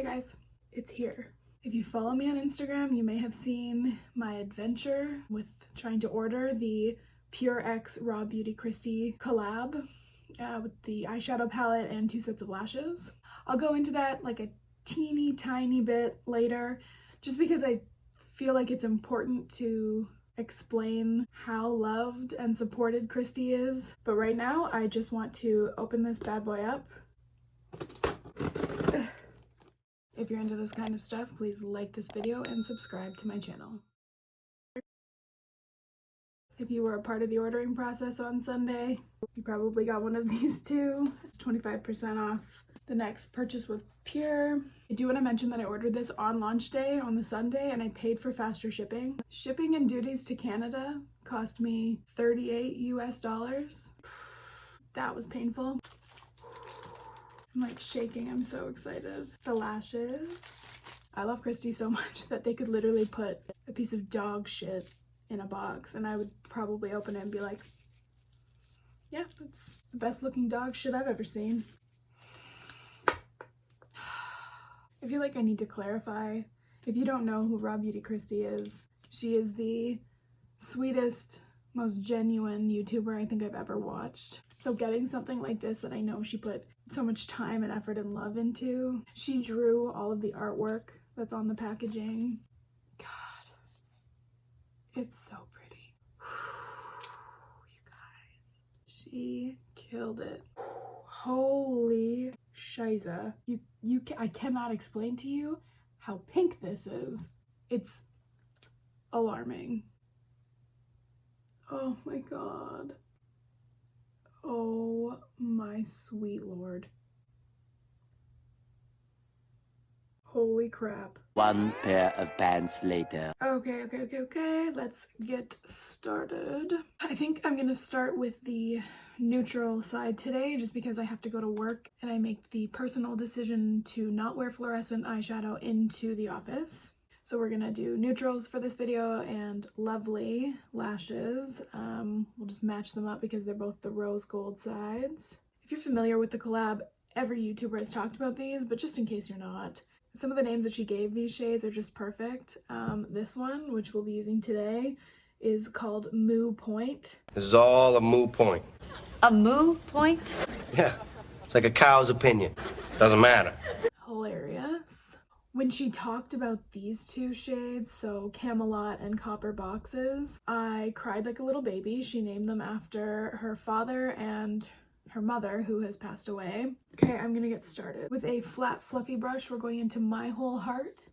guys, it's here. If you follow me on Instagram, you may have seen my adventure with trying to order the PUR X RAWBEAUTYKRISTI collab with the eyeshadow palette and 2 sets of lashes. I'll go into that like a teeny tiny bit later, just because I feel like it's important to explain how loved and supported Kristi is. But right now, I just want to open this bad boy up. If you're into this kind of stuff, please like this video and subscribe to my channel. If you were a part of the ordering process on Sunday, you probably got one of these too. It's 25% off the next purchase with PUR. I do want to mention that I ordered this on launch day on the Sunday and I paid for faster shipping. Shipping and duties to Canada cost me $38 US. That was painful. I'm like shaking, I'm so excited. The lashes. I love Kristi so much that they could literally put a piece of dog shit in a box and I would probably open it and be like, yeah, that's the best looking dog shit I've ever seen. I feel like I need to clarify, if you don't know who RAWBEAUTYKRISTI is, she is the sweetest, most genuine YouTuber I think I've ever watched. So getting something like this that I know she put so much time and effort and love into. She drew all of the artwork that's on the packaging. God, it's so pretty. You guys, she killed it. Holy shiza. I cannot explain to you how pink this is. It's alarming. Oh my god. Oh my sweet lord. Holy crap. One pair of pants later. Okay, let's get started. I think I'm gonna start with the neutral side today just because I have to go to work and I make the personal decision to not wear fluorescent eyeshadow into the office. So we're gonna do neutrals for this video and lovely lashes. We'll just match them up because they're both the rose gold sides. If you're familiar with the collab, every YouTuber has talked about these, but just in case you're not, some of the names that she gave these shades are just perfect. This one, which we'll be using today, is called Moo Point. This is all a moo point. A moo point? Yeah, it's like a cow's opinion. Doesn't matter. Hilarious. When she talked about these two shades, so Camelot and Copper Boxes, I cried like a little baby. She named them after her father and her mother, who has passed away. Okay, I'm gonna get started. With a flat, fluffy brush, we're going into My Whole Heart,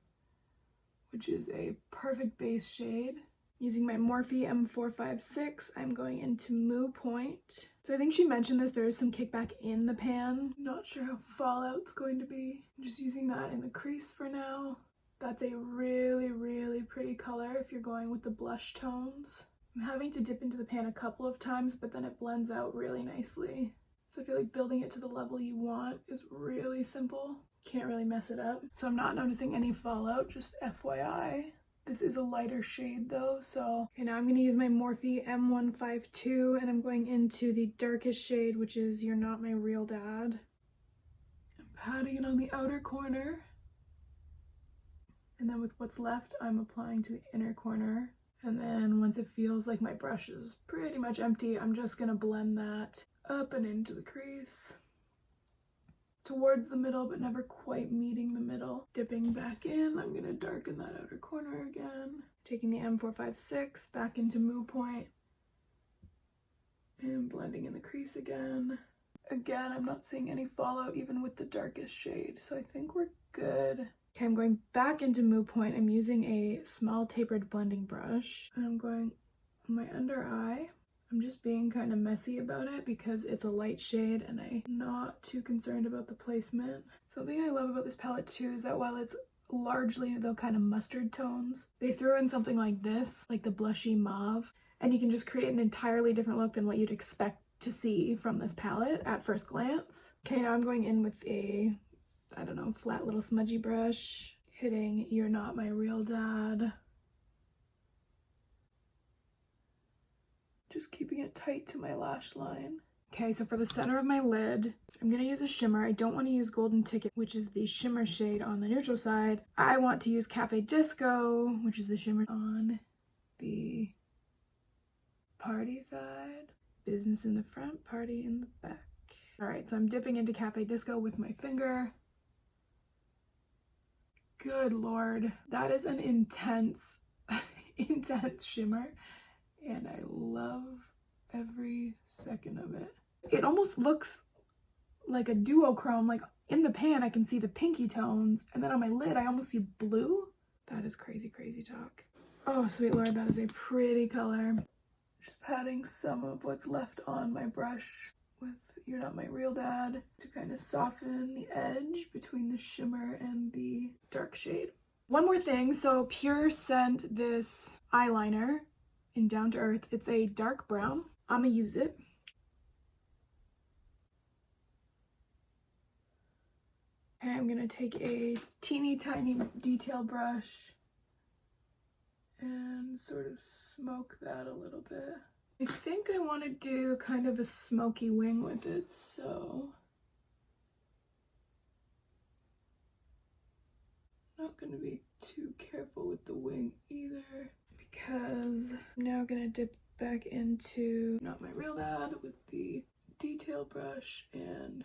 which is a perfect base shade. Using my Morphe M456, I'm going into Moo Point. So I think she mentioned this, there is some kickback in the pan. Not sure how fallout's going to be. I'm just using that in the crease for now. That's a really, really pretty color if you're going with the blush tones. I'm having to dip into the pan a couple of times, but then it blends out really nicely. So I feel like building it to the level you want is really simple. Can't really mess it up. So I'm not noticing any fallout, just FYI. This is a lighter shade though, so okay, now I'm going to use my Morphe M152 and I'm going into the darkest shade, which is You're Not My Real Dad. I'm patting it on the outer corner. And then with what's left, I'm applying to the inner corner. And then once it feels like my brush is pretty much empty, I'm just going to blend that up and into the crease. Towards the middle, but never quite meeting the middle. Dipping back in, I'm gonna darken that outer corner again. Taking the M456 back into Moo Point. And blending in the crease again. Again, I'm not seeing any fallout even with the darkest shade, so I think we're good. Okay, I'm going back into Moo Point. I'm using a small tapered blending brush. And I'm going on my under eye. I'm just being kind of messy about it because it's a light shade and I'm not too concerned about the placement. Something I love about this palette too is that while it's largely the kind of mustard tones, they throw in something like this, like the blushy mauve, and you can just create an entirely different look than what you'd expect to see from this palette at first glance. Okay, now I'm going in with a, I don't know, flat little smudgy brush, hitting You're Not My Real Dad. Just keeping it tight to my lash line. Okay, so for the center of my lid, I'm gonna use a shimmer. I don't want to use Golden Ticket, which is the shimmer shade on the neutral side. I want to use Cafe Disco, which is the shimmer on the party side. Business in the front, party in the back. All right, so I'm dipping into Cafe Disco with my finger. Good Lord, that is an intense, intense shimmer, and I love every second of it. It almost looks like a duochrome, like in the pan I can see the pinky tones, and then on my lid I almost see blue. That is crazy, crazy talk. Oh, sweet Lord, that is a pretty color. Just patting some of what's left on my brush with You're Not My Real Dad to kind of soften the edge between the shimmer and the dark shade. One more thing, so PUR sent this eyeliner in Down to Earth. It's a dark brown. I'm gonna use it. Okay, I'm gonna take a teeny tiny detail brush and sort of smoke that a little bit. I think I want to do kind of a smoky wing with it, so I'm not going to be too careful with the wing either, because I'm now going to dip back into Not My Real Dad with the detail brush, and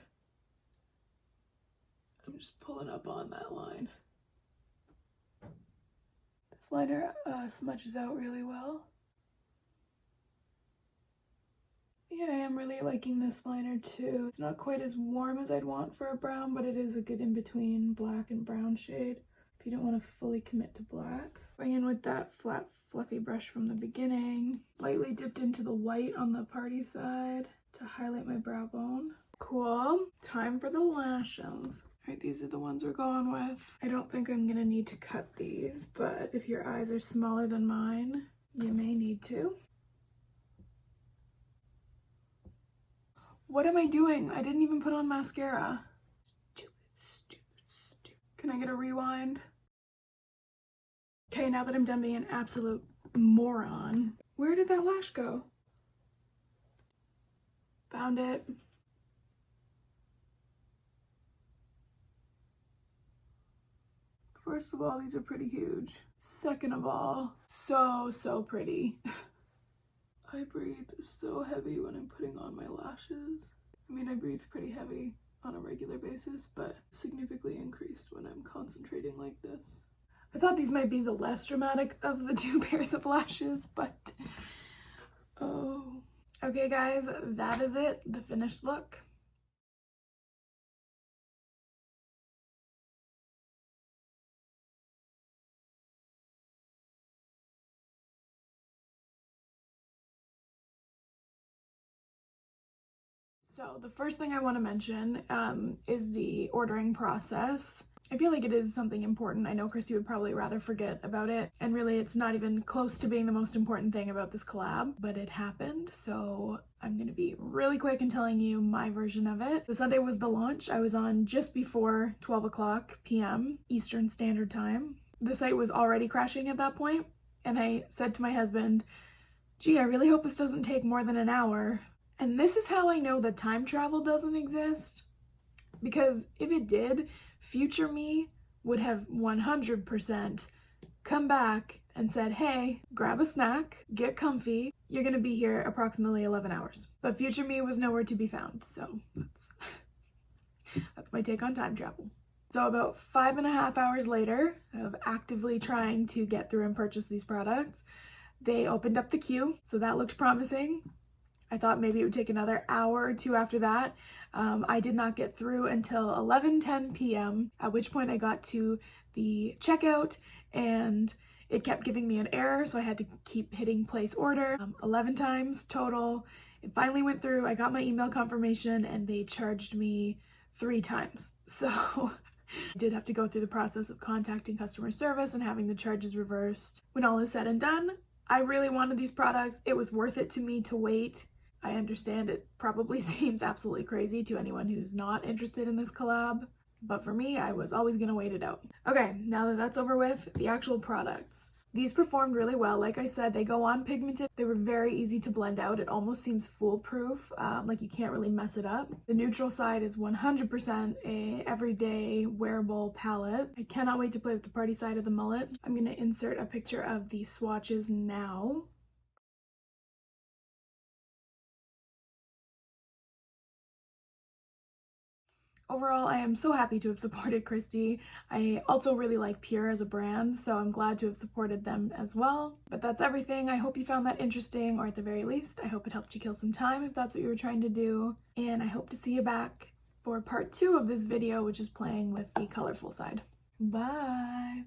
I'm just pulling up on that line. This liner smudges out really well. Yeah, I am really liking this liner too. It's not quite as warm as I'd want for a brown, but it is a good in-between black and brown shade if you don't want to fully commit to black. Going in with that flat, fluffy brush from the beginning. Lightly dipped into the white on the party side to highlight my brow bone. Cool. Time for the lashes. Alright, these are the ones we're going with. I don't think I'm gonna need to cut these, but if your eyes are smaller than mine, you may need to. What am I doing? I didn't even put on mascara. Stupid, stupid, stupid. Can I get a rewind? Okay, now that I'm done being an absolute moron, where did that lash go? Found it. First of all, these are pretty huge. Second of all, so pretty. I breathe so heavy when I'm putting on my lashes. I mean, I breathe pretty heavy on a regular basis, but significantly increased when I'm concentrating like this. I thought these might be the less dramatic of the two pairs of lashes, but oh. Okay guys, that is it, the finished look. So the first thing I want to mention is the ordering process. I feel like it is something important. I know Christy would probably rather forget about it, and really it's not even close to being the most important thing about this collab, but it happened, so I'm gonna be really quick in telling you my version of it. So Sunday was the launch. I was on just before 12 o'clock p.m. Eastern Standard Time. The site was already crashing at that point, and I said to my husband, gee, I really hope this doesn't take more than an hour. And this is how I know that time travel doesn't exist. Because if it did, future me would have 100% come back and said, hey, grab a snack, get comfy, you're gonna be here approximately 11 hours. But future me was nowhere to be found, so that's my take on time travel. So about 5.5 hours later of actively trying to get through and purchase these products, they opened up the queue, so that looked promising. I thought maybe it would take another hour or two after that. I did not get through until 11:10 p.m., at which point I got to the checkout and it kept giving me an error, so I had to keep hitting place order 11 times total. It finally went through, I got my email confirmation, and they charged me 3 times. So I did have to go through the process of contacting customer service and having the charges reversed. When all is said and done, I really wanted these products. It was worth it to me to wait. I understand it probably seems absolutely crazy to anyone who's not interested in this collab, but for me, I was always gonna wait it out. Okay, now that that's over with, the actual products. These performed really well. Like I said, they go on pigmented. They were very easy to blend out. It almost seems foolproof, like you can't really mess it up. The neutral side is 100% a everyday wearable palette. I cannot wait to play with the party side of the mullet. I'm gonna insert a picture of the swatches now. Overall, I am so happy to have supported Kristi. I also really like PUR as a brand, so I'm glad to have supported them as well. But that's everything. I hope you found that interesting, or at the very least, I hope it helped you kill some time if that's what you were trying to do. And I hope to see you back for part 2 of this video, which is playing with the colorful side. Bye!